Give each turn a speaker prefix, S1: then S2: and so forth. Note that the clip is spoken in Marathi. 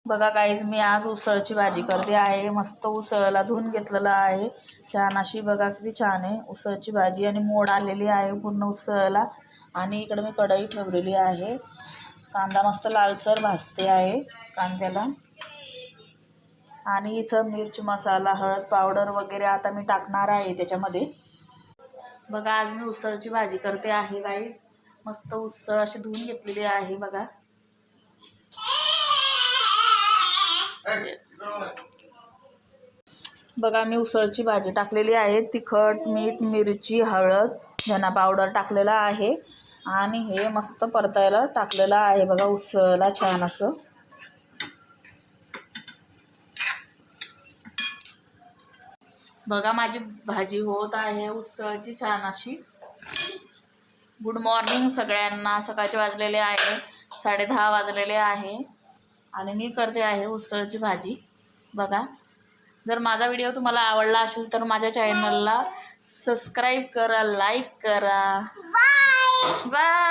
S1: बघा गाईज, मी आज उसळची भाजी करते आहे। मस्त उसळला धुवून घेतलेलं आहे, छान अशी। बघा किती छान आहे उसळची भाजी, आणि मोड आलेली आहे पूर्ण उसळला। आणि इकडे मी कढई ठेवलेली आहे, कांदा मस्त लालसर भाजते आहे कांद्याला। आणि इथं मिर्च मसाला, हळद पावडर वगैरे आता मी टाकणार आहे त्याच्यामध्ये। बघा आज मी उसळची भाजी करते आहे गाईज। मस्त उसळ अशी धुवून घेतलेली आहे बघा। बघा मी उसळची भाजी टाकलेली आहे, तिखट, मीठ, मिरची, हळद, धना पावडर टाकलेला आहे। आणि हे मस्त परतायला टाकलेलं आहे बघा उसळला छान असं। बघा माझी भाजी होत आहे उसळची छान अशी। गुड मॉर्निंग सगळ्यांना। सकाळचे वाजलेले आहे 10:30 वाजलेले आहे, आणि मी करते आहे उसळची भाजी बघा। जर माझा व्हिडिओ तुम्हाला आवडला असेल तर माझ्या चॅनलला सबस्क्राईब करा, लाईक करा। Bye bye.